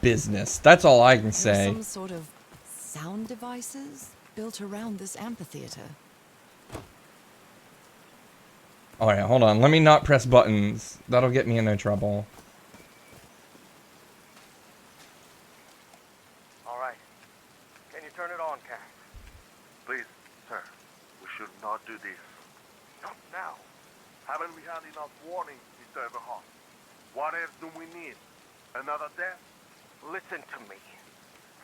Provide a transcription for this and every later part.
business. That's all I can say. There are some sort of sound devices built around this amphitheater. Oh yeah, hold on. Let me not press buttons. That'll get me in no trouble. All right. Can you turn it on, Cass? Please, sir, we should not do this. Not now. Haven't we had enough warnings, Mr. Everhart? What else do we need? Another death? Listen to me.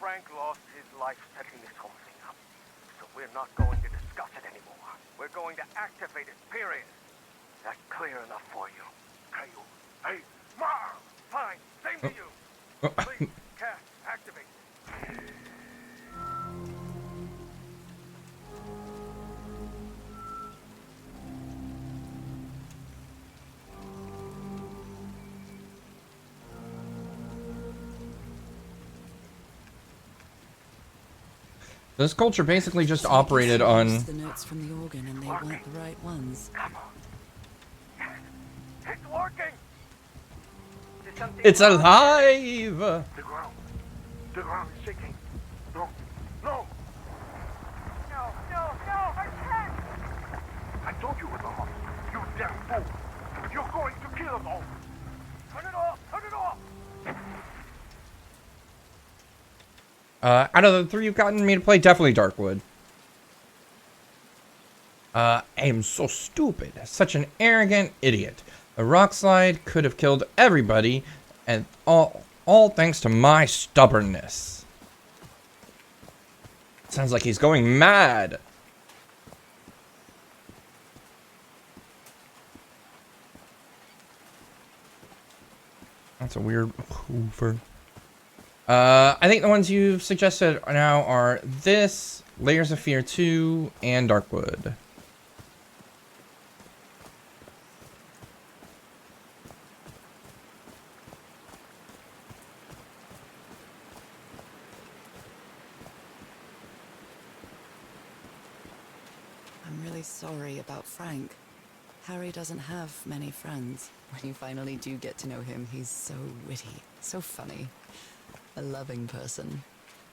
Frank lost his life setting this whole thing up. So we're not going to discuss it anymore. We're going to activate it, period. That's clear enough for you. Hey, Ma! Fine. Same to you. Please, Cass, activate. This culture basically just operated on... The notes from the organ and they weren't the right ones. Come on. It's working. There's something It's wrong. alive! The ground is shaking. No, no! No, I can't. I told you, Everhart. You damn fool! You're going to kill us all! Turn it off. Out of the three you've gotten me to play, definitely Darkwood. I am so stupid. Such an arrogant idiot. The rock slide could have killed everybody, and all thanks to my stubbornness. Sounds like he's going mad. That's a weird hoover. I think the ones you've suggested now are this, Layers of Fear 2, and Darkwood. I'm really sorry about Frank. Harry doesn't have many friends. When you finally do get to know him, he's so witty, so funny. A loving person,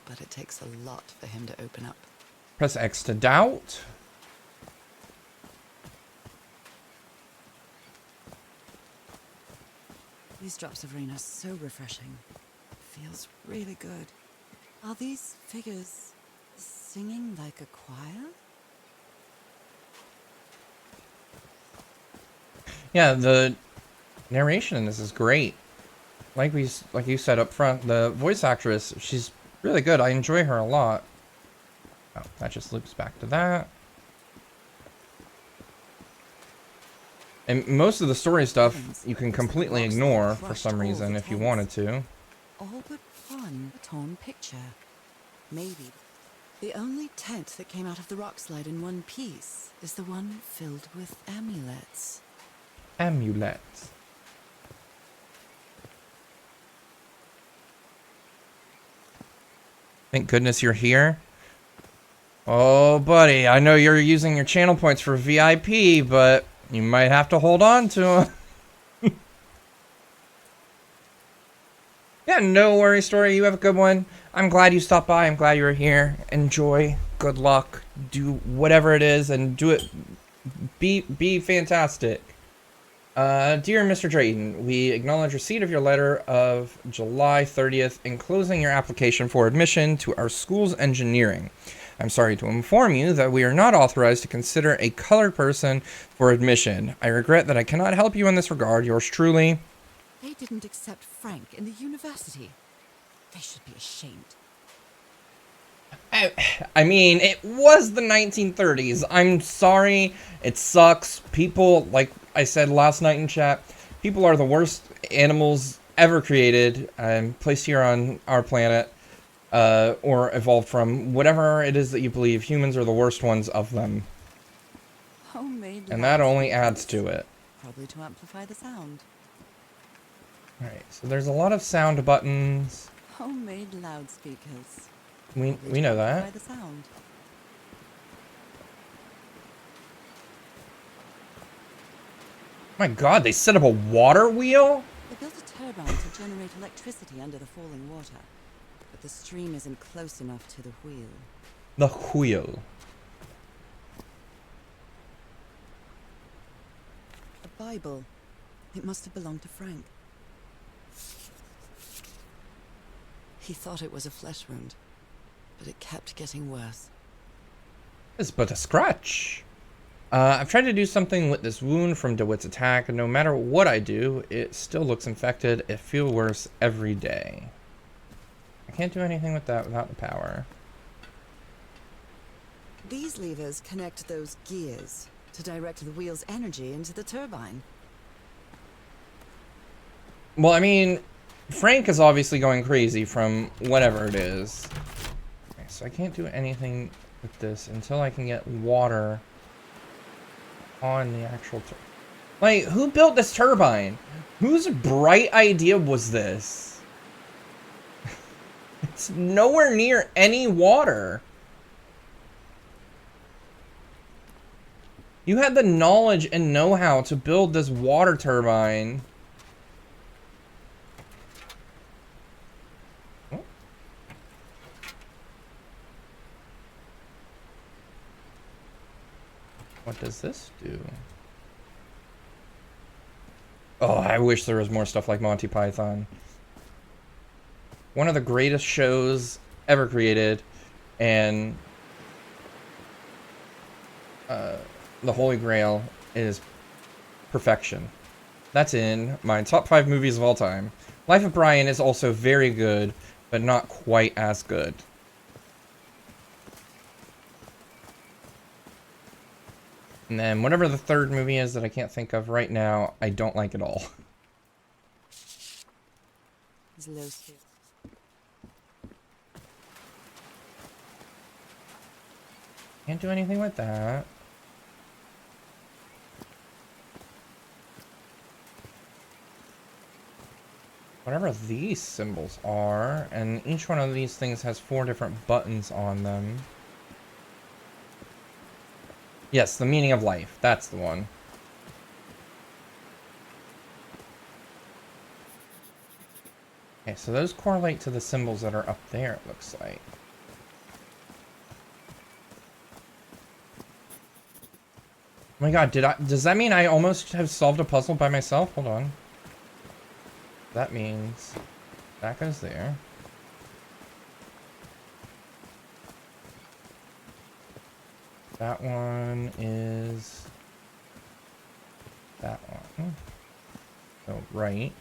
but it takes a lot for him to open up. Press X to doubt. These drops of rain are so refreshing. Feels really good. Are these figures singing like a choir? Yeah, the narration in this is great. Like you said up front, the voice actress, she's really good. I enjoy her a lot. Oh, that just loops back to that. And most of the story stuff you can completely ignore for some reason if you wanted to. All but one torn picture. Maybe. The only tent that came out of the rock slide in one piece is the one filled with amulets. Amulets. Thank goodness you're here. Oh, buddy, I know you're using your channel points for VIP, but you might have to hold on to them. Yeah, no worries, Story. You have a good one. I'm glad you stopped by. I'm glad you were here. Enjoy. Good luck. Do whatever it is and do it. Be fantastic. Dear Mr. Drayton, we acknowledge receipt of your letter of July 30th enclosing your application for admission to our school's engineering. I'm sorry to inform you that we are not authorized to consider a colored person for admission. I regret that I cannot help you in this regard. Yours truly. They didn't accept Frank in the university. They should be ashamed. I mean, it was the 1930s. I'm sorry. It sucks. People, like I said last night in chat, people are the worst animals ever created and placed here on our planet, or evolved from. Whatever it is that you believe, humans are the worst ones of them. Homemade And that only adds to it. Probably to amplify the sound. Alright, so there's a lot of sound buttons. Homemade loudspeakers. We know that. By the sound. My god, they set up a water wheel? They built a turbine to generate electricity under the falling water. But the stream isn't close enough to the wheel. The wheel. A Bible. It must have belonged to Frank. He thought it was a flesh wound, but it kept getting worse. It's but a scratch. I've tried to do something with this wound from DeWitt's attack, and no matter what I do, it still looks infected. It feels worse every day. I can't do anything with that without the power. These levers connect those gears to direct the wheel's energy into the turbine. Well, I mean, Frank is obviously going crazy from whatever it is. Okay, so I can't do anything with this until I can get water on the actual like, who built this turbine? Whose bright idea was this? It's nowhere near any water. You had the knowledge and know-how to build this water turbine. What does this do? Oh, I wish there was more stuff like Monty Python. One of the greatest shows ever created, and the Holy Grail is perfection. That's in my top 5 movies of all time. Life of Brian is also very good, but not quite as good. And then whatever the third movie is that I can't think of right now, I don't like at all. His low spirits. Can't do anything with that. Whatever these symbols are, and each one of these things has 4 different buttons on them. Yes, the meaning of life. That's the one. Okay, so those correlate to the symbols that are up there, it looks like. Oh my god, does that mean I almost have solved a puzzle by myself? Hold on. That means that goes there. That one is that one. So right.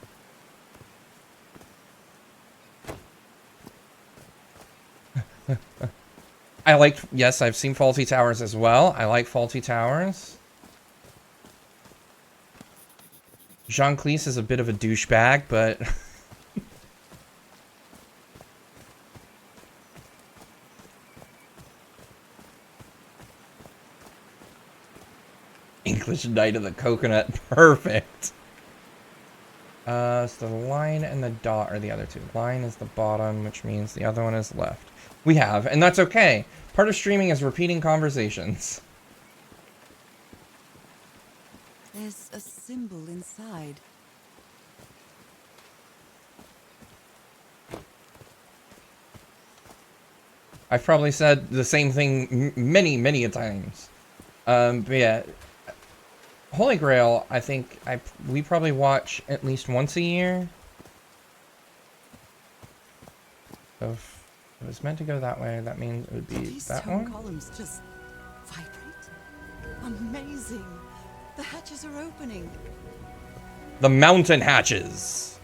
I like, yes, I've seen Faulty Towers as well. I like Faulty Towers. Jean Cleese is a bit of a douchebag, but English Knight of the Coconut. Perfect. So the line and the dot are the other two. Line is the bottom, which means the other one is left. We have, and that's okay. Part of streaming is repeating conversations. There's a symbol inside. I've probably said the same thing many, many a times. But yeah, Holy Grail, I think we probably watch at least once a year. So if it was meant to go that way, that means it would be These that stone one. columns just vibrate. Amazing. The hatches are opening. The mountain hatches.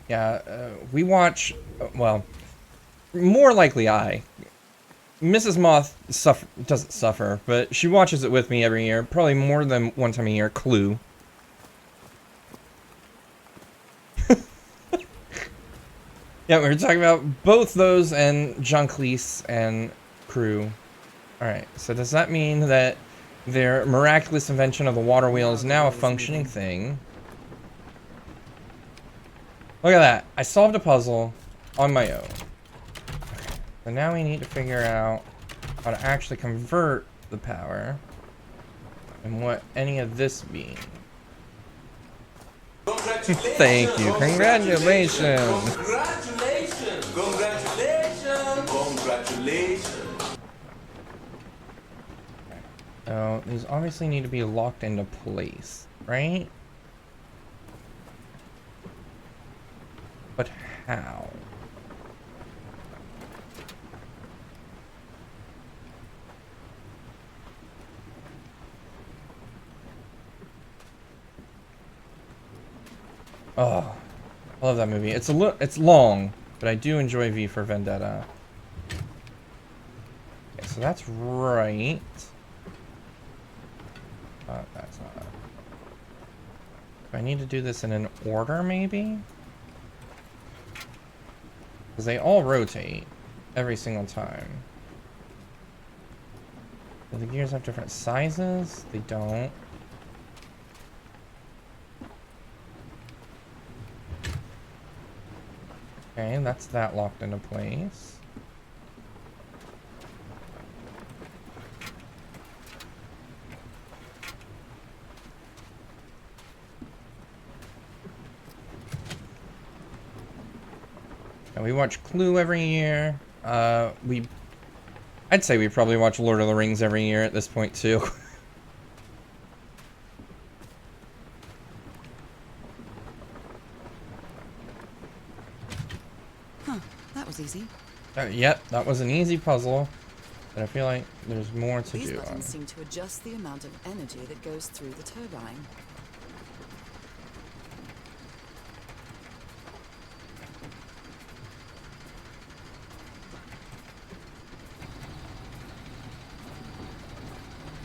Yeah, we watch, well, more likely Mrs. Moth doesn't suffer, but she watches it with me every year, probably more than one time a year. Clue. Yeah, we were talking about both those and Jean Cleese and crew. Alright, so does that mean that their miraculous invention of the water wheel is now a functioning thing? Look at that. I solved a puzzle on my own. Okay, so now we need to figure out how to actually convert the power and what any of this means. Thank you. Congratulations. Congratulations. Congratulations. Congratulations. So these obviously need to be locked into place, right? But how? Oh, I love that movie. It's long, but I do enjoy V for Vendetta. Okay, so that's right. That's not. Do I need to do this in an order, maybe? Because they all rotate every single time. Do the gears have different sizes? They don't. Okay, that's that locked into place. And we watch Clue every year. I'd say we probably watch Lord of the Rings every year at this point too. Huh, that was easy. Yep, that was an easy puzzle, but I feel like there's more to These do. buttons seem to adjust the amount of energy that goes through the turbine.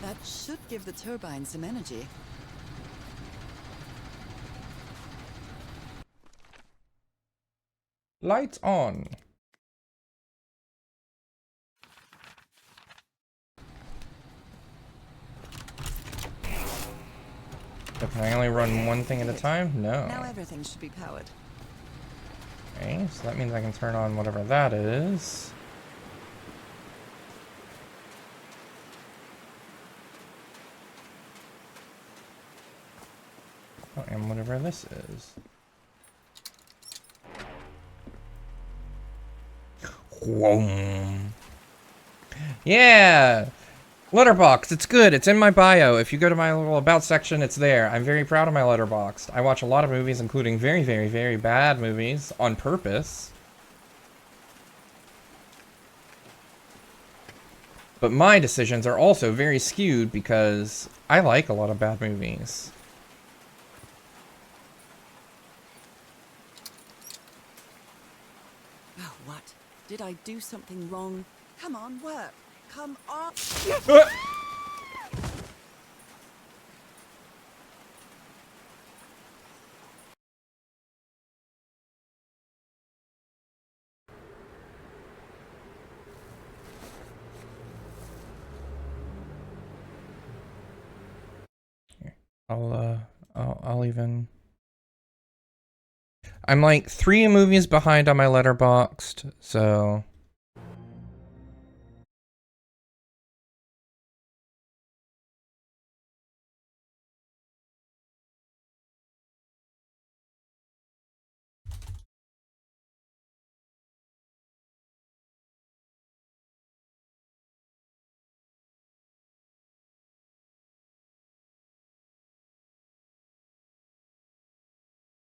That should give the turbine some energy. Lights on. So can I only run one thing at a time? No. Now everything should be powered. Okay, so that means I can turn on whatever that is. Oh, and whatever this is. Whoa. Yeah! Letterboxd, it's good. It's in my bio. If you go to my little about section, it's there. I'm very proud of my Letterboxd. I watch a lot of movies, including very, very, very bad movies, on purpose. But my decisions are also very skewed because I like a lot of bad movies. Oh, what? Did I do something wrong? Come on, work. Come on. I'll even... I'm like 3 movies behind on my Letterboxd, so...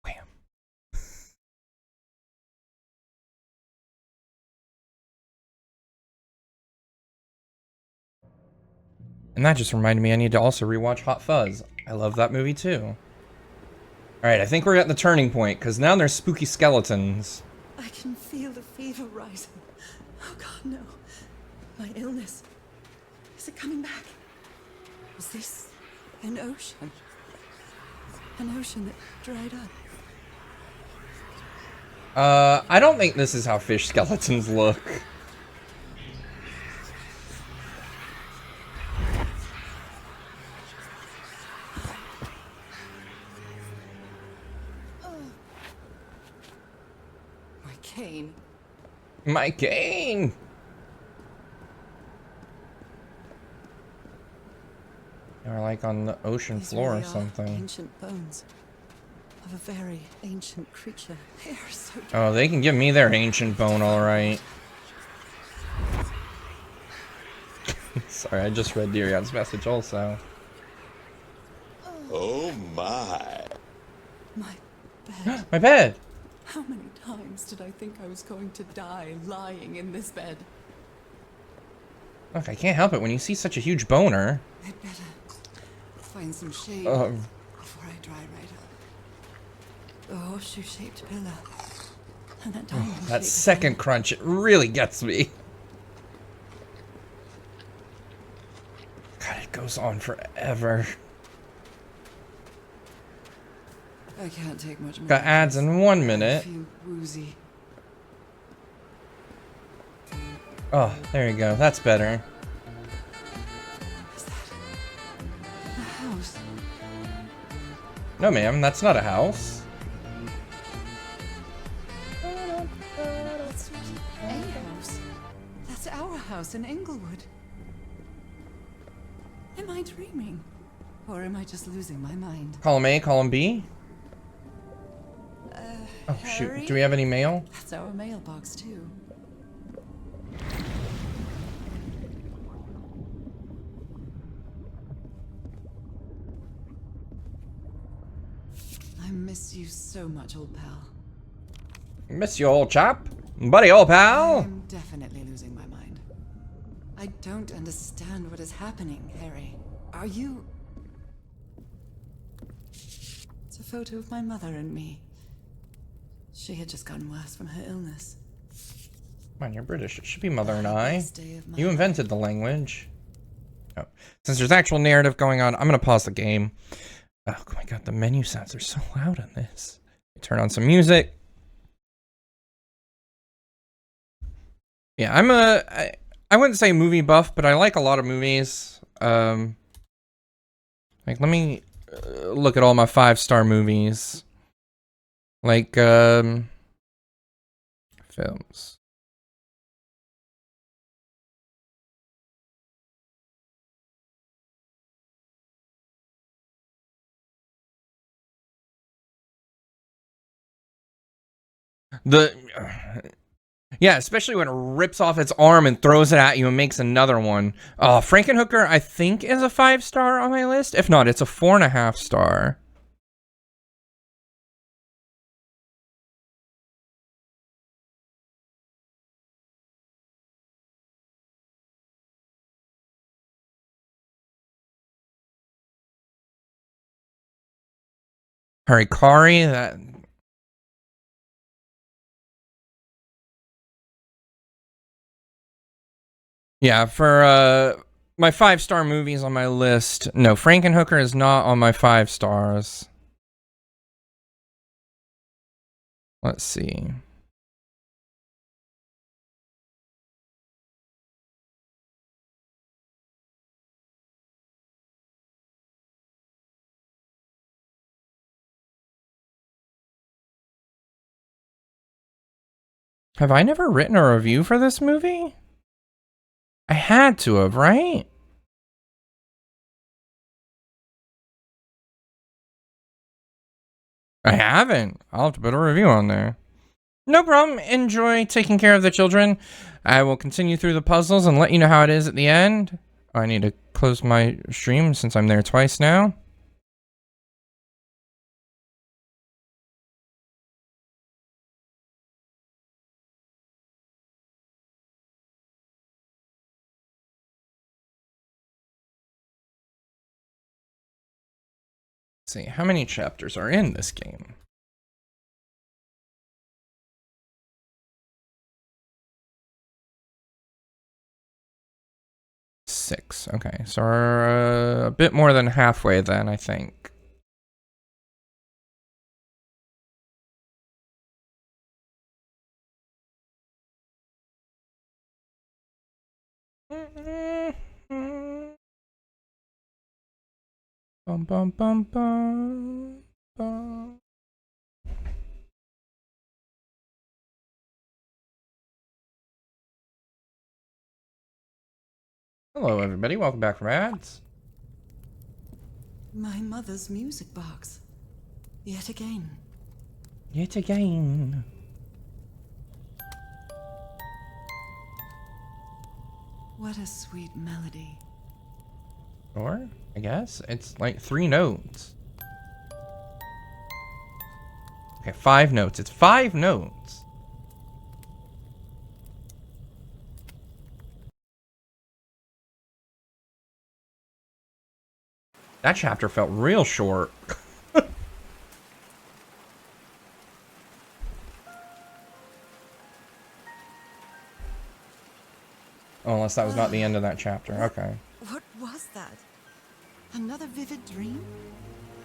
Wham. And that just reminded me I need to also rewatch Hot Fuzz. I love that movie too. Alright, I think we're at the turning point, because now there's spooky skeletons. I can feel the fever rising. Oh God, no. My illness. Is it coming back? Was this an ocean? An ocean that dried up? I don't think this is how fish skeletons look. My cane. My cane! like on the ocean These floor really or are something. ancient bones of a very ancient creature. They are so Oh, they can give me their ancient bone, alright. Sorry, I just read Darian's message also. Oh my. My bed. My bed! How many times did I think I was going to die lying in this bed? Look, I can't help it when you see such a huge boner. I'd better find some shade Um, before I dry right up. The horseshoe-shaped pillar. And that diamond that second hand. crunch, it really gets me. God, it goes on forever. I can't take much more. Got ads in 1 minute. I feel woozy. Oh, there you go. That's better. Is that a house? No, ma'am, that's not a house. That's not a house. That's our house in Englewood. Am I dreaming? Or am I just losing my mind? Column A, column B. Oh, Harry? shoot. Do we have any mail? That's our mailbox, too. I miss you so much, old pal. Miss you, old chap. Buddy, old pal. I'm definitely losing my mind. I don't understand what is happening, Harry. Are you... It's a photo of my mother and me. She had just gotten worse from her illness. Come on, you're British. It should be mother and The I. best day of my You life. invented the language. Oh. Since there's actual narrative going on, I'm going to pause the game. Oh my god, the menu sounds are so loud on this. Turn on some music. Yeah, I wouldn't say movie buff, but I like a lot of movies. Like, let me look at all my 5-star movies. Like, films. Yeah, especially when it rips off its arm and throws it at you and makes another one. Frankenhooker, I think, is a 5-star on my list. If not, it's a 4.5 star. Harikari, that... Yeah, for my 5-star movies on my list, no, Frankenhooker is not on my 5 stars. Let's see. Have I never written a review for this movie? I had to have, right? I haven't. I'll have to put a review on there. No problem. Enjoy taking care of the children. I will continue through the puzzles and let you know how it is at the end. I need to close my stream since I'm there twice now. Let's see, how many chapters are in this game? Six. Okay, so we're a bit more than halfway then, I think. Bum bum bum bum bum. Hello, everybody. Welcome back from ads. My mother's music box. Yet again. Yet again. What a sweet melody. Or, I guess, it's like 3 notes. Okay, 5 notes. It's 5 notes. That chapter felt real short. Oh, unless that was not the end of that chapter. Okay. What was that? Another vivid dream?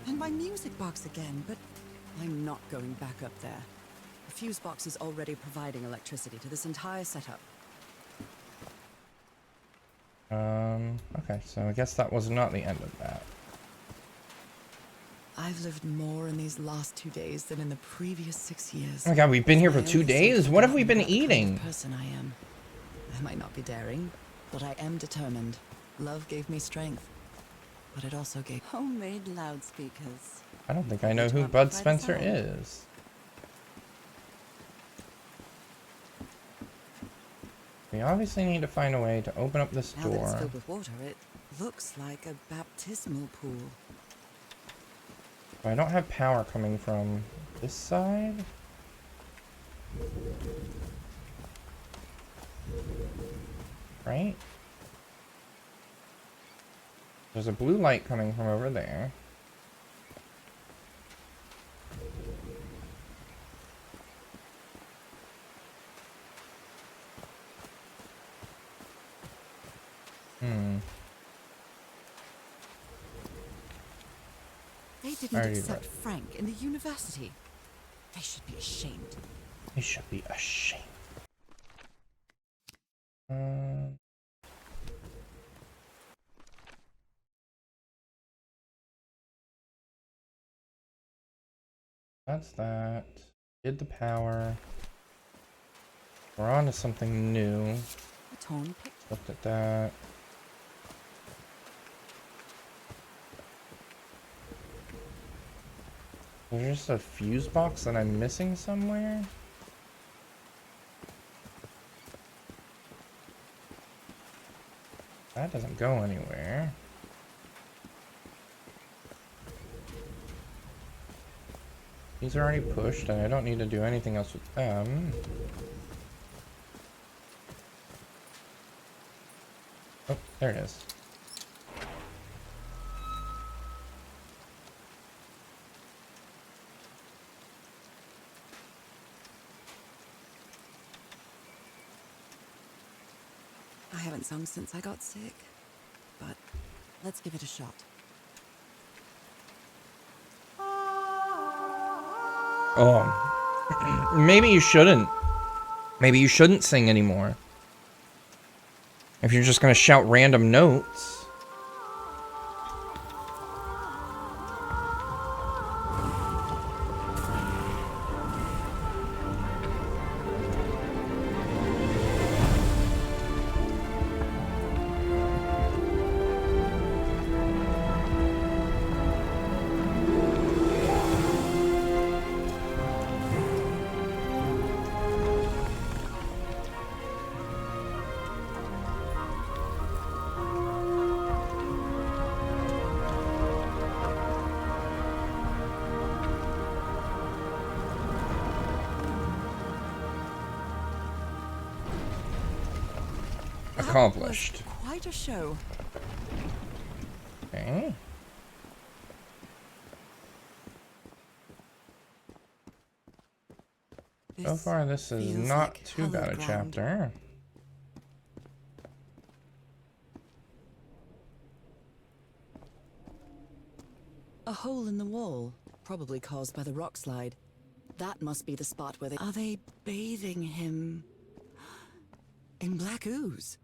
And my music box again, but I'm not going back up there. The fuse box is already providing electricity to this entire setup. Okay, so I guess that was not the end of that. I've lived more in these last 2 days than in the previous 6 years. Oh my god, we've been here for My 2 own days? self What have we been forgotten about the kind of eating? person I am. I might not be daring, but I am determined. Love gave me strength, but it also gave homemade loudspeakers. I don't think I know who Bud Spencer is. We obviously need to find a way to open up this Now that it's door. filled with water, it looks like a baptismal pool. I don't have power coming from this side. Right? There's a blue light coming from over there. They didn't Already accept read. Frank in the university. They should be ashamed. They should be ashamed. That's that. Did the power. We're on to something new. A torn picture. Looked at that. There's just a fuse box that I'm missing somewhere. That doesn't go anywhere. These are already pushed, and I don't need to do anything else with them. Oh, there it is. I haven't sung since I got sick, but let's give it a shot. Oh, maybe you shouldn't. Maybe you shouldn't sing anymore. If you're just gonna shout random notes. Accomplished. That was quite a show. Okay. So far, this is feels not like too bad a hallowed ground. chapter. A hole in the wall, probably caused by the rock slide. That must be the spot where they... Are they bathing him in black ooze?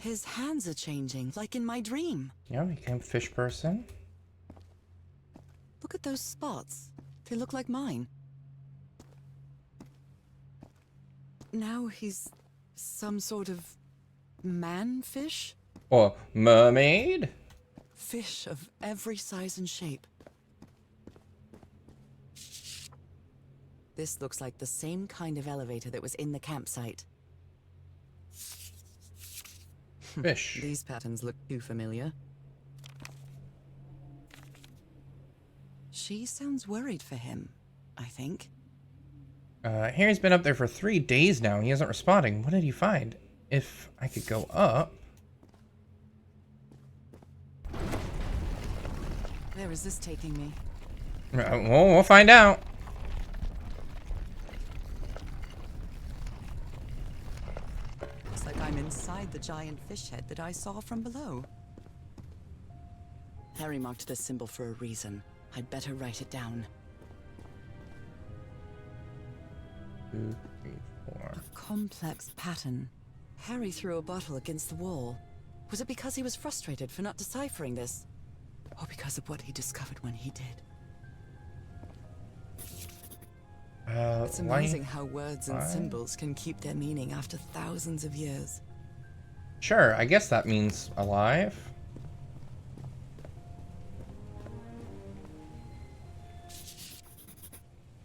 His hands are changing, like in my dream. Yeah, we became fish person. Look at those spots. They look like mine. Now he's some sort of man-fish? Or mermaid? Fish of every size and shape. This looks like the same kind of elevator that was in the campsite. Fish. These patterns look too familiar. She sounds worried for him, I think. Harry's been up there for 3 days now. He isn't responding. What did he find? If I could go up. Where is this taking me? Well, we'll find out. Looks like I'm inside the giant fish head that I saw from below. Harry marked this symbol for a reason. I'd better write it down. 2, 3, 4. A complex pattern. Harry threw a bottle against the wall. Was it because he was frustrated for not deciphering this? Or because of what he discovered when he did? It's amazing how words and symbols can keep their meaning after thousands of years. Sure, I guess that means alive.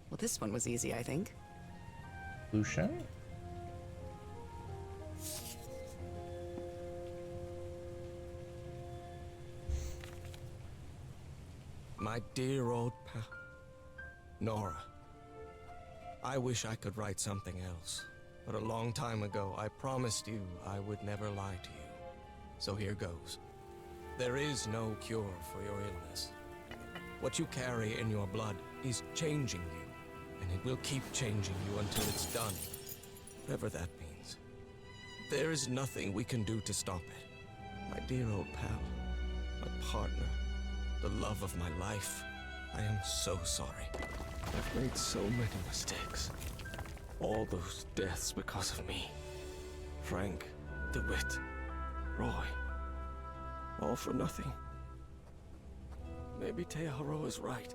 Well, this one was easy, I think. Lucian? My dear old pal, Nora. I wish I could write something else, but a long time ago I promised you I would never lie to you. So here goes. There is no cure for your illness. What you carry in your blood is changing you, and it will keep changing you until it's done, whatever that means. There is nothing we can do to stop it. My dear old pal, my partner, the love of my life, I am so sorry. I've made so many mistakes. All those deaths because of me. Frank, DeWitt, Roy. All for nothing. Maybe Teodoro is right.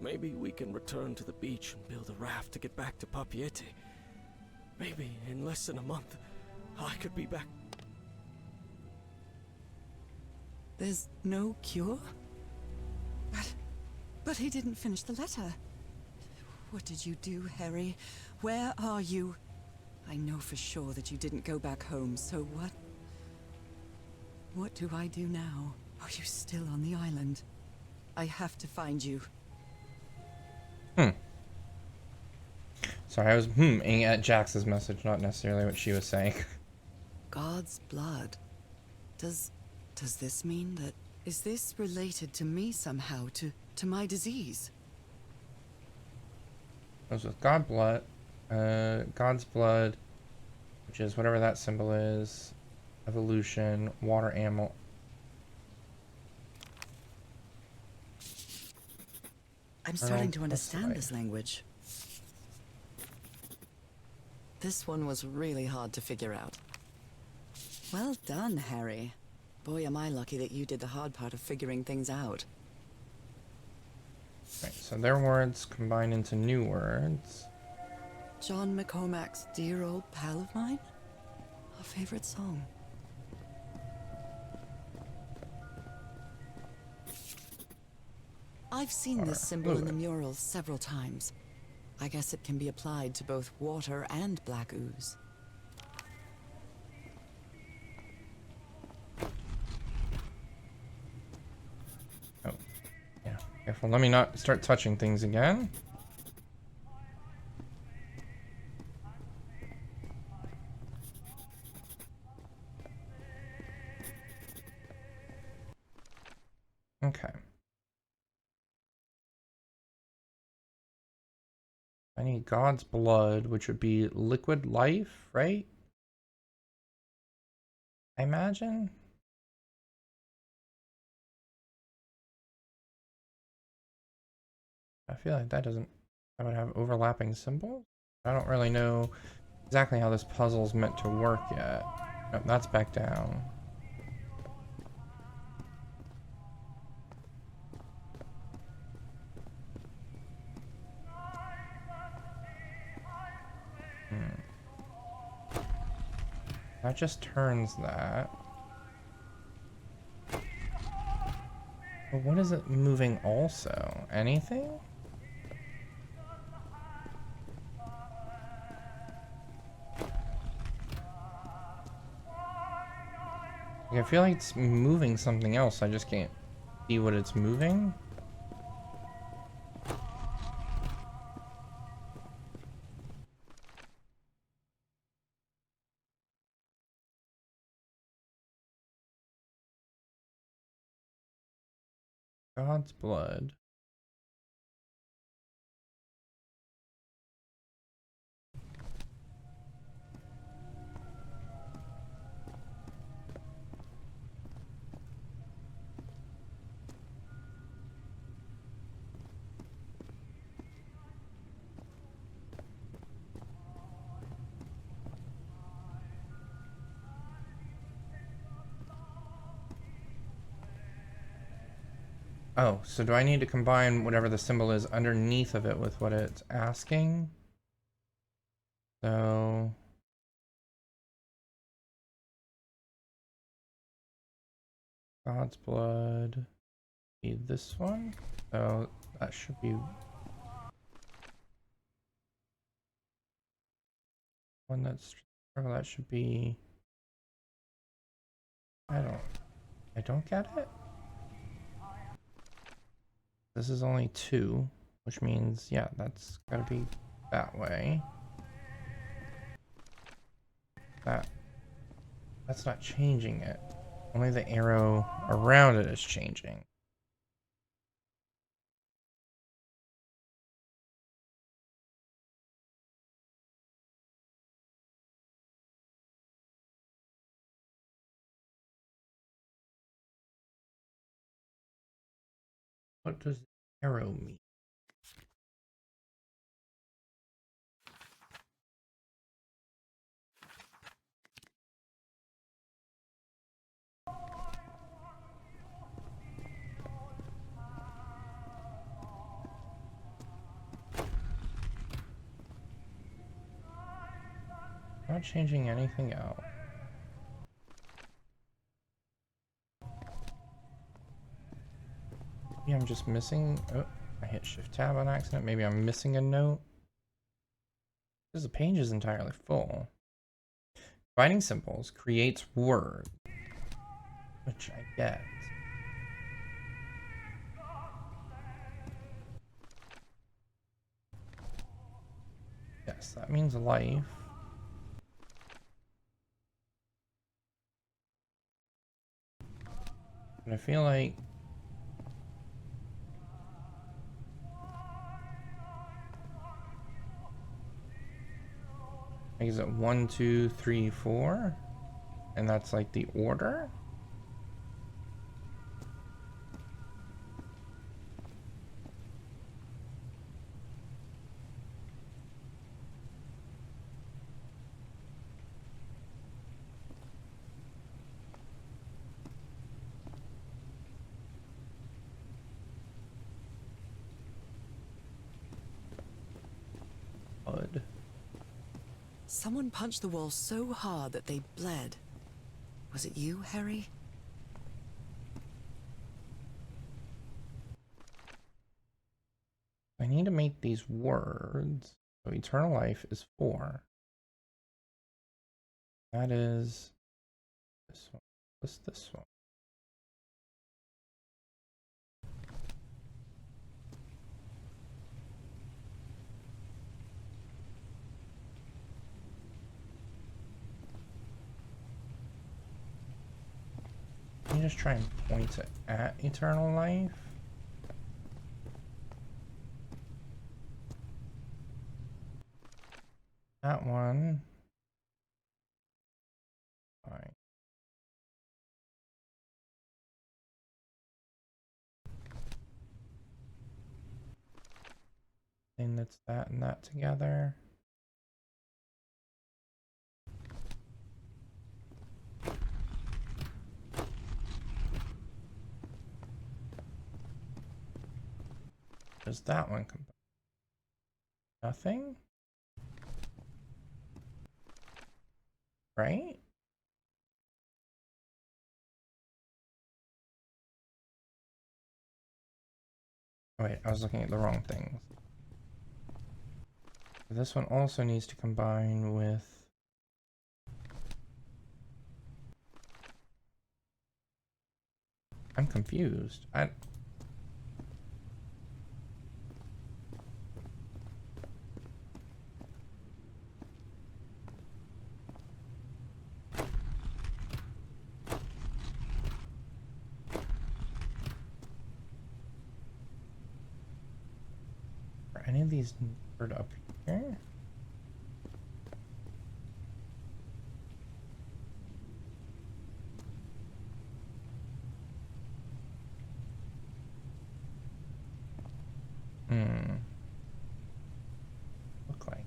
Maybe we can return to the beach and build a raft to get back to Papiete. Maybe in less than a month, I could be back. There's no cure? But he didn't finish the letter. What did you do, Harry? Where are you? I know for sure that you didn't go back home, so what? What do I do now? Are you still on the island? I have to find you. Sorry, I was hmming at Jax's message, not necessarily what she was saying. God's blood. Does this mean that... Is this related to me somehow, to my disease? Goes with God's blood, which is whatever that symbol is. Evolution, water animal. I'm starting to understand this language. This one was really hard to figure out. Well done, Harry. Boy, am I lucky that you did the hard part of figuring things out. Right, so their words combine into new words. John McCormack's Dear Old Pal of Mine? Our favorite song. I've seen this symbol in the murals several times. I guess it can be applied to both water and black ooze. Oh, yeah. Careful, let me not start touching things again. Okay. I need God's blood, which would be liquid life, right? I imagine. I feel like that would have overlapping symbols. I don't really know exactly how this puzzle's meant to work yet. Nope, that's back down. That just turns that. But what is it moving also? Anything? Like, I feel like it's moving something else. I just can't see what it's moving. God's blood. Oh, so do I need to combine whatever the symbol is underneath of it with what it's asking? So... God's blood. Be this one. So that should be one that's... Or that should be... I don't get it. This is only 2, which means, yeah, that's gotta be that way. That's not changing it. Only the arrow around it is changing. What does arrow mean? Not changing anything out. Maybe I'm just missing... Oh, I hit Shift Tab on accident. Maybe I'm missing a note. Because the page is entirely full. Combining symbols creates words, which I get. Yes, that means life. But I feel like... Is it 1, 2, 3, 4? And that's like the order? Blood. Someone punched the wall so hard that they bled. Was it you, Harry? I need to make these words. So eternal life is 4. That is this one. This one. Can you just try and point it at eternal life? That one. Fine. Thing that's that and that together. Does that one come? Nothing? Right? Oh, wait, I was looking at the wrong things. This one also needs to combine with... I'm confused. Are any of these numbered up here? Look like.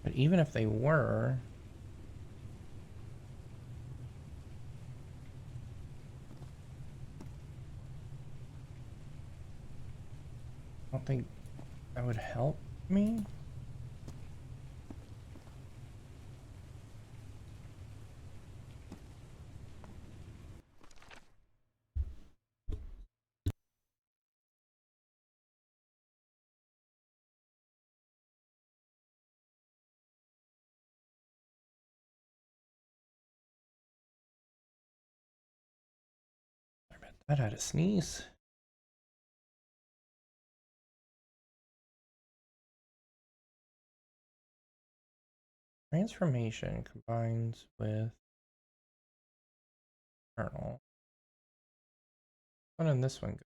But even if they were... I don't think that would help me. That had a sneeze. Transformation combines with kernel. What in this one?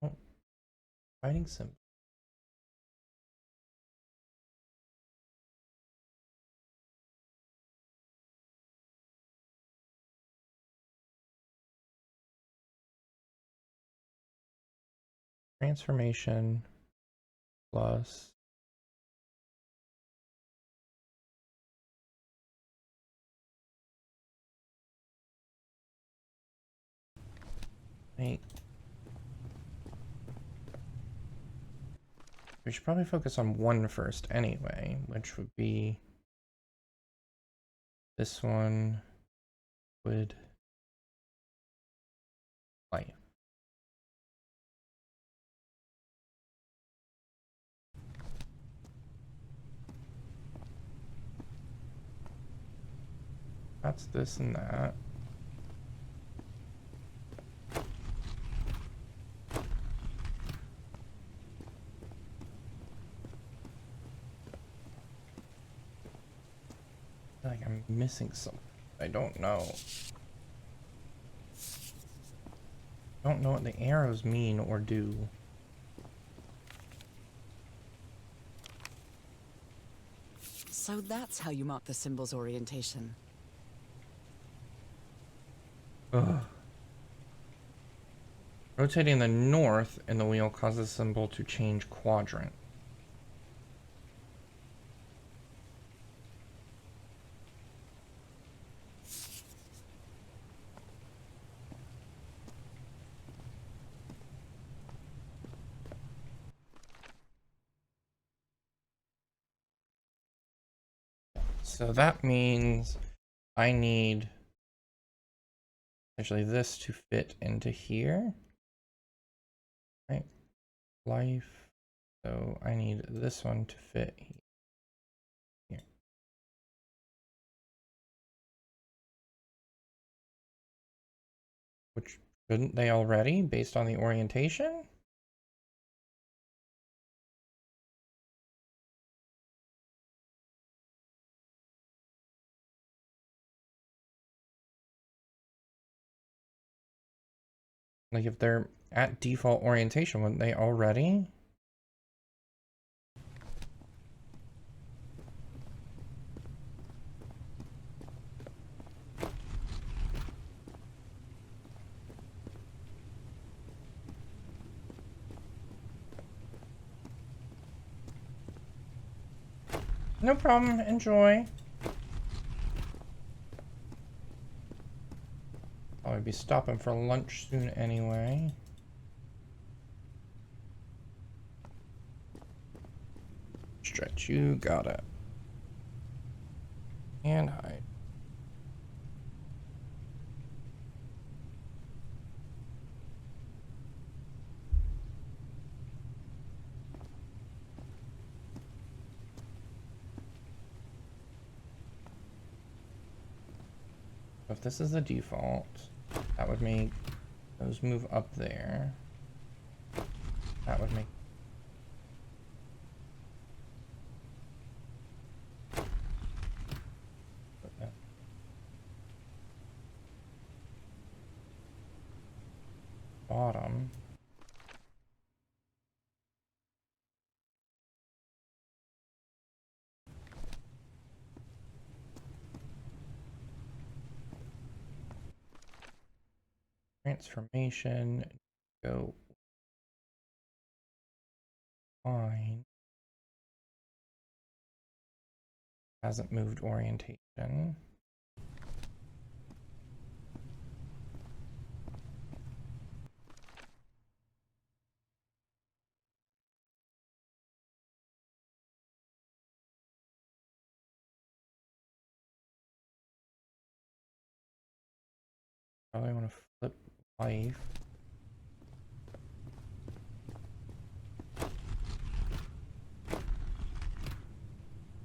Oh, fighting symbol. Transformation plus wait. We should probably focus on one first anyway, which would be this one would life. That's this and that. Like I'm missing something. I don't know. Don't know what the arrows mean or do. So that's how you mark the symbol's orientation. Ugh. Rotating the north in the wheel causes the symbol to change quadrant. So that means I need actually this to fit into here. Right? Life. So I need this one to fit here. Which shouldn't they already based on the orientation? Like if they're at default orientation, wouldn't they already? No problem, enjoy. I'll be stopping for lunch soon anyway. Stretch, you got it. And hide. If this is the default, that would make those move up there. That would make bottom. Transformation. Go fine. Hasn't moved orientation. Probably want to flip life.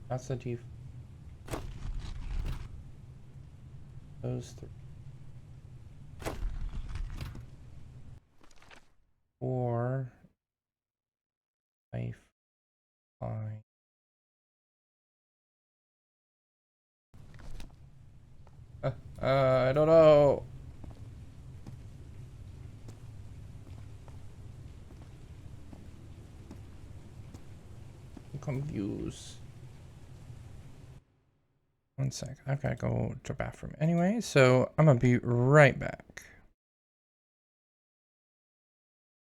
That's the default. Those three. 4 life fine. I don't know. I'm confused. One sec. I've got to go to the bathroom anyway, so I'm gonna be right back.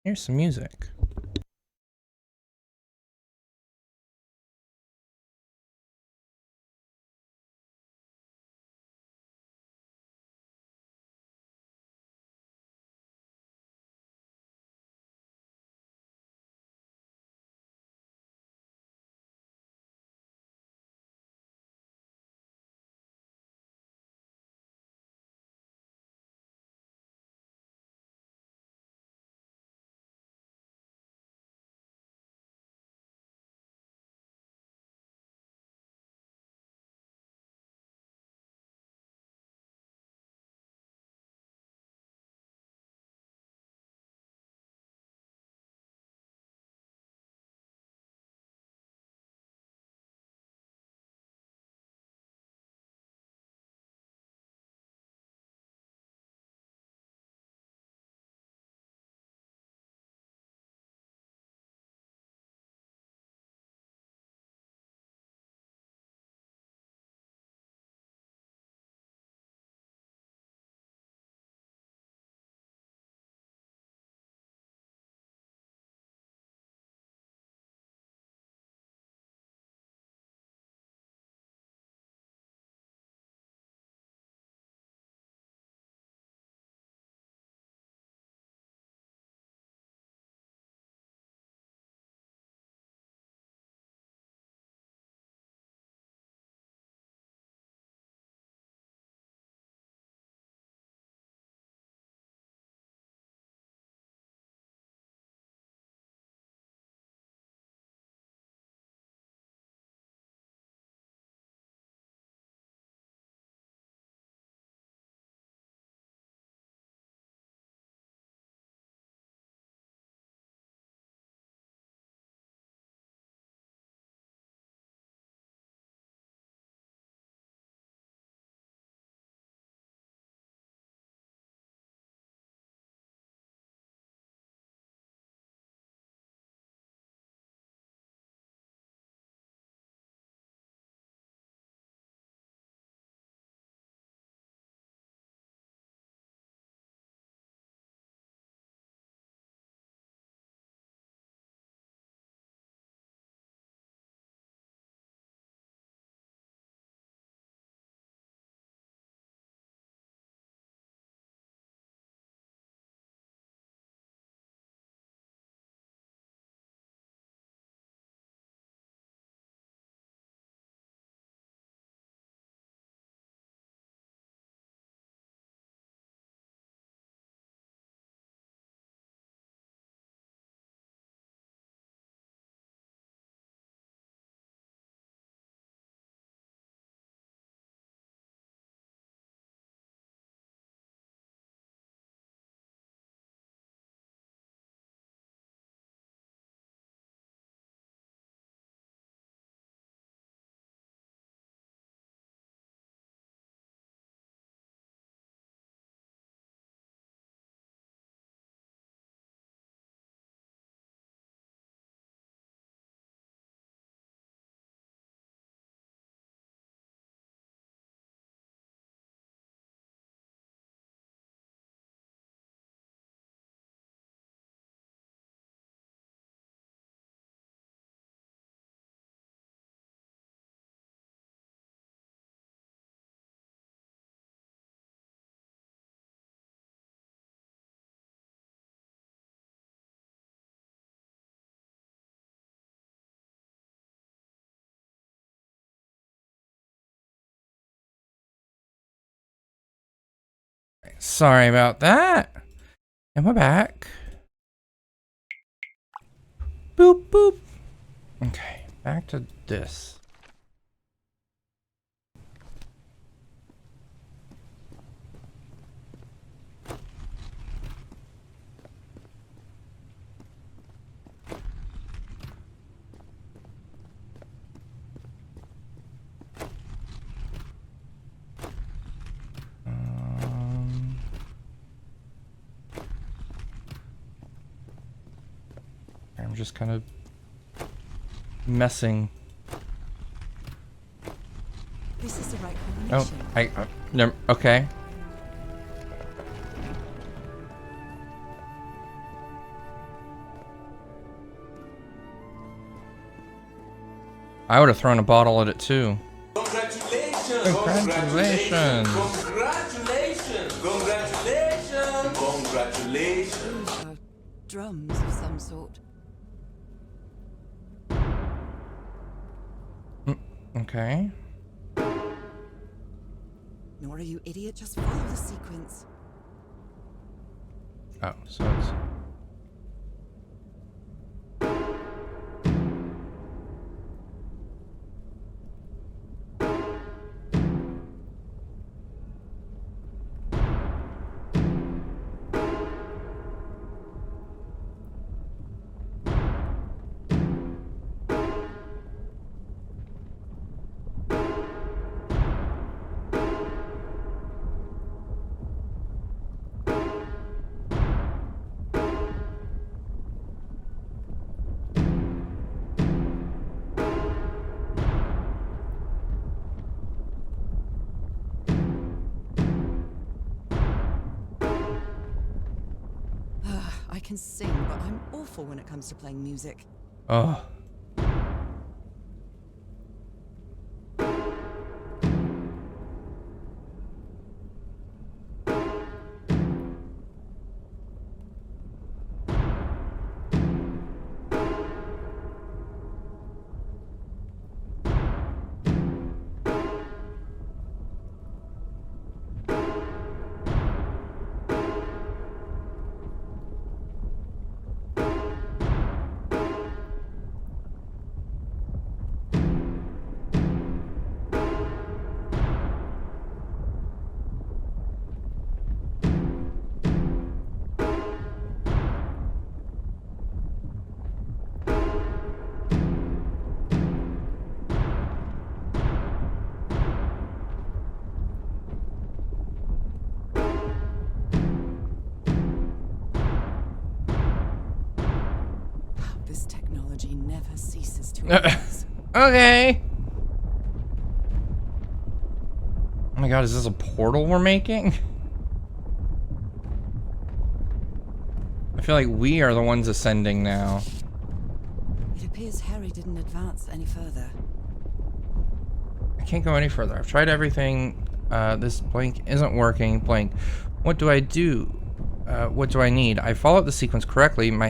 Here's some music. Sorry about that. And we're back. Boop, boop. Okay, back to this. I'm just kind of messing. This is the right Oh, combination. never, okay. I would have thrown a bottle at it too. Congratulations! Congratulations! Congratulations! Congratulations! Congratulations! Those are drums of some sort. Okay. Nora, you idiot, just follow the sequence. Oh, so it's... I can sing, but I'm awful when it comes to playing music. Oh. This technology never ceases to amaze. Okay. Oh my god, is this a portal we're making? I feel like we are the ones ascending now. It appears Harry didn't advance any further. I can't go any further. I've tried everything. This blank isn't working. Blank. What do I do? What do I need? I followed the sequence correctly. In my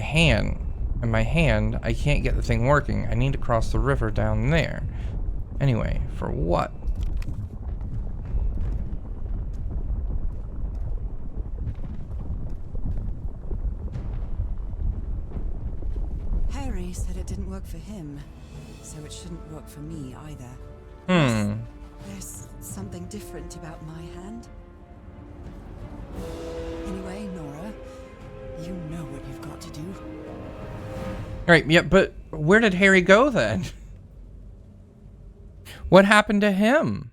hand, I can't get the thing working. I need to cross the river down there. Anyway, for what? Harry said it didn't work for him, so it shouldn't work for me either. There's something different about my hand. Anyway, Nora, you know what you've got to do. Right, yeah, but where did Harry go then? What happened to him?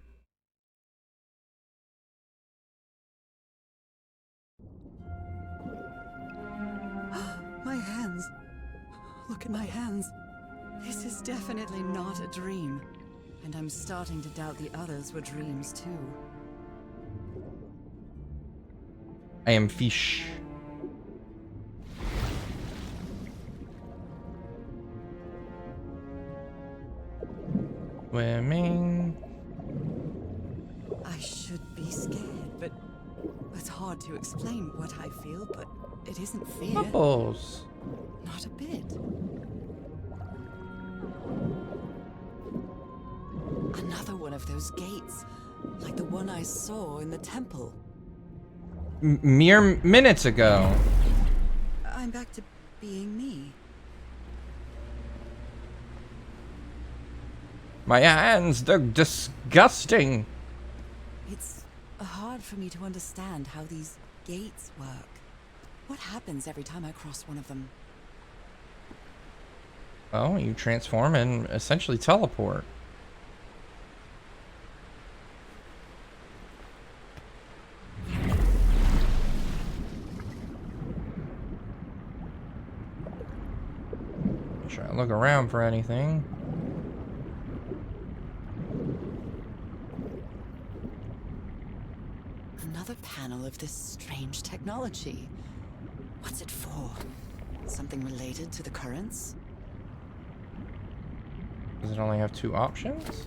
My hands. Look at my hands. This is definitely not a dream. And I'm starting to doubt the others were dreams too. I am fish. Swimming. I should be scared, but it's hard to explain what I feel, but it isn't fear. Bubbles. Not a bit. Another one of those gates, like the one I saw in the temple. mere minutes ago. I'm back to being me. My hands, they're disgusting. It's hard for me to understand how these gates work. What happens every time I cross one of them? Well, you transform and essentially teleport. Try to look around for anything. Another panel of this strange technology. What's it for? Something related to the currents? Does it only have 2 options?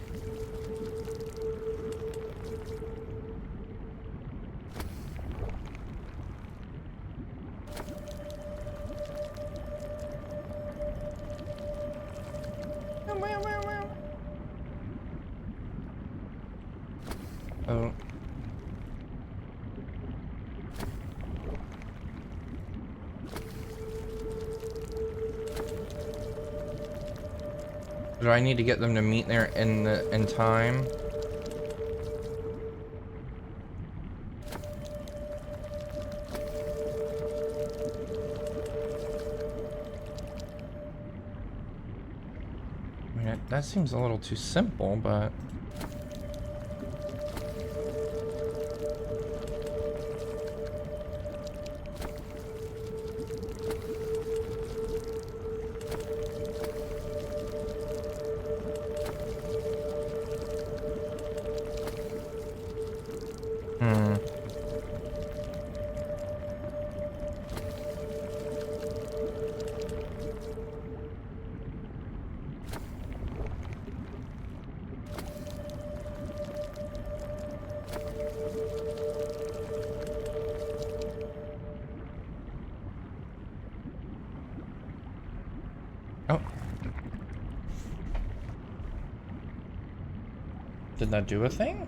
Oh. Do I need to get them to meet there in time? I mean, that seems a little too simple, but... Oh. Did that do a thing?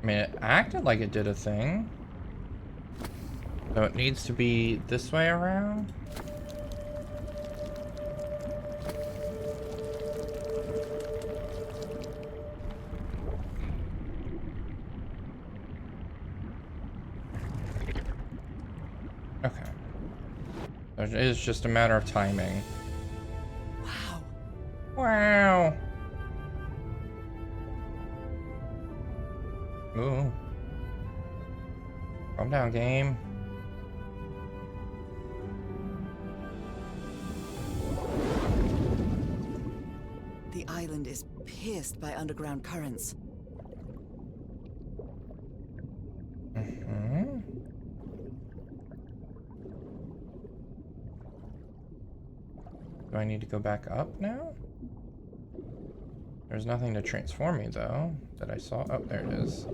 I mean, it acted like it did a thing. So it needs to be this way around? Okay. It is just a matter of timing. Wow. Wow. Ooh. Calm down, game. The island is pierced by underground currents. Mm-hmm. Do I need to go back up now? There's nothing to transform me, though, that I saw. Oh, there it is.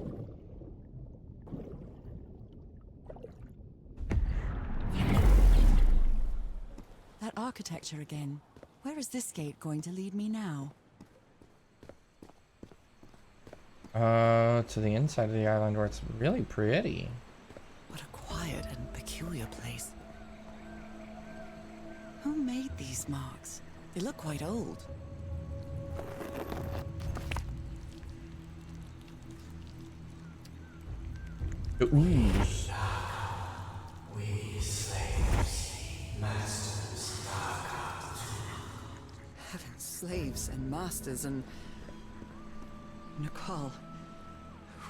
That architecture again. Where is this gate going to lead me now? To the inside of the island where it's really pretty. What a quiet and peculiar place. Who made these marks? They look quite old. The ooze. We slaves, masters, Heaven, slaves and masters and... Nicole.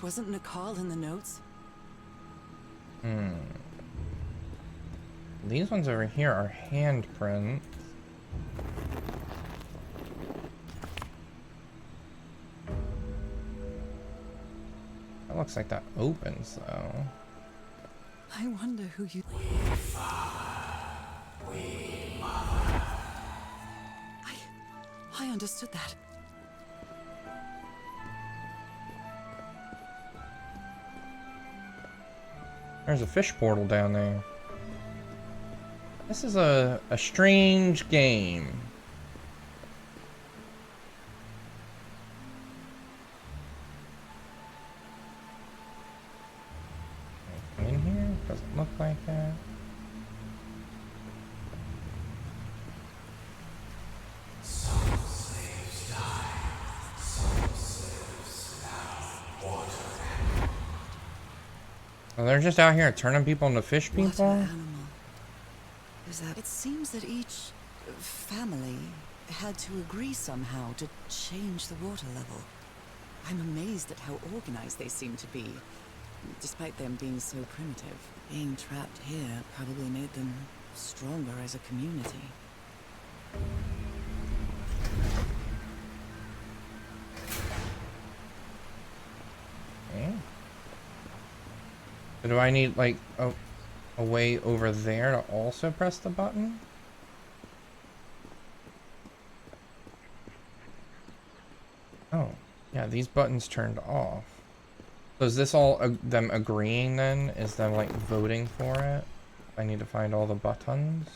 Wasn't Nicole in the notes? These ones over here are handprints. That looks like that opens, though. I wonder who you... I understood that. There's a fish portal down there. This is a strange game. look like it. Some slaves die. Some slaves now water. Well, they're just out here turning people into fish What people? animal is that? It seems that each family had to agree somehow to change the water level. I'm amazed at how organized they seem to be, despite them being so primitive. Being trapped here probably made them stronger as a community. Okay. So do I need, like, a way over there to also press the button? Oh, yeah, these buttons turned off. So is this all them agreeing then? Is them, like, voting for it? I need to find all the buttons?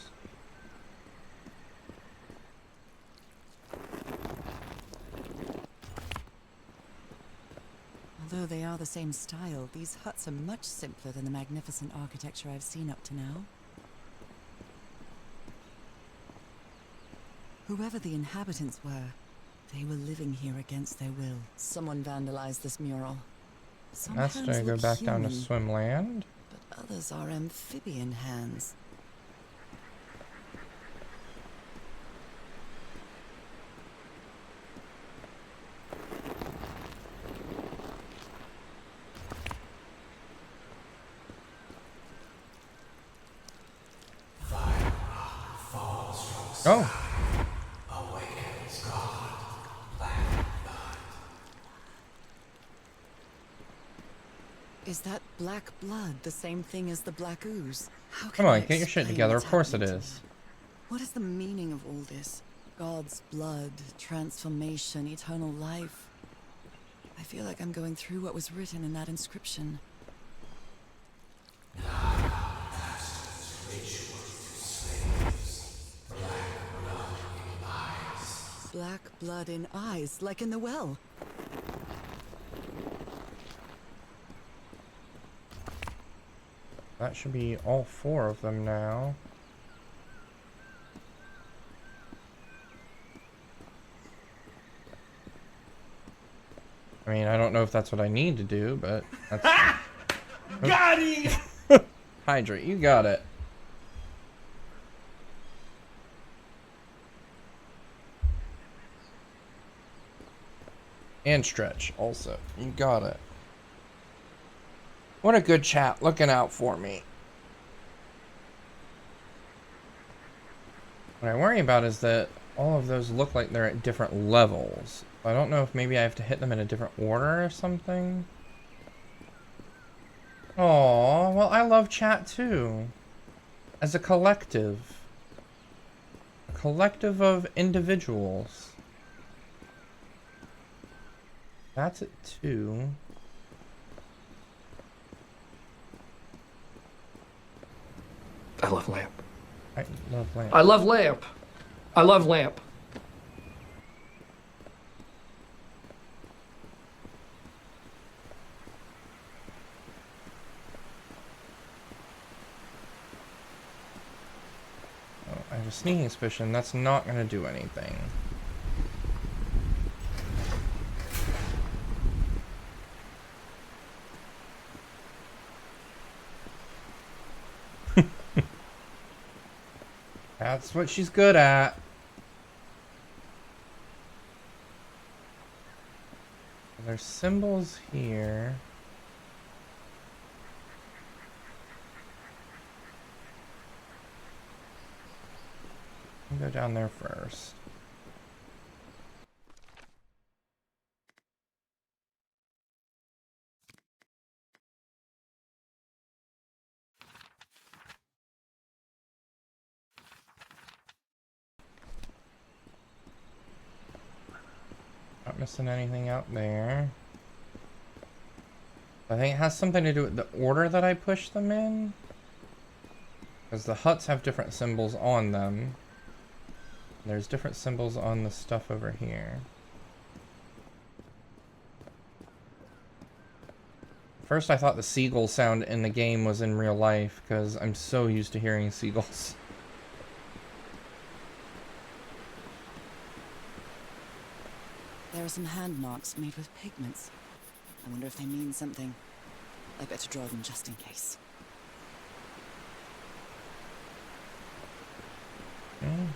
Although they are the same style, these huts are much simpler than the magnificent architecture I've seen up to now. Whoever the inhabitants were, they were living here against their will. Someone vandalized this mural. Some That's hands to go look back down to human, swim land. but others are amphibian hands. Oh, Awakens God. Black blood. Is that black blood the same thing as the black ooze? How come can on, I get your shit explain together. what's Of course it happening to is. me? What is the meaning of all this? God's blood, transformation, eternal life. I feel like I'm going through what was written in that inscription. Black blood in eyes, like in the well. That should be all 4 of them now. I mean, I don't know if that's what I need to do, but that's... Got him! Hydrate, you got it. And stretch, also. You got it. What a good chat, looking out for me. What I worry about is that all of those look like they're at different levels. I don't know if maybe I have to hit them in a different order or something. Aw, well, I love chat too. As a collective. A collective of individuals. That's at 2. I love lamp. I love lamp. I love lamp. I love lamp. Oh, I have a sneaking suspicion that's not gonna do anything. That's what she's good at. There's symbols here. I'll go down there first. Not missing anything out there. I think it has something to do with the order that I push them in. Because the huts have different symbols on them. There's different symbols on the stuff over here. First, I thought the seagull sound in the game was in real life, because I'm so used to hearing seagulls. There are some hand marks made with pigments. I wonder if they mean something. I better draw them just in case. Okay.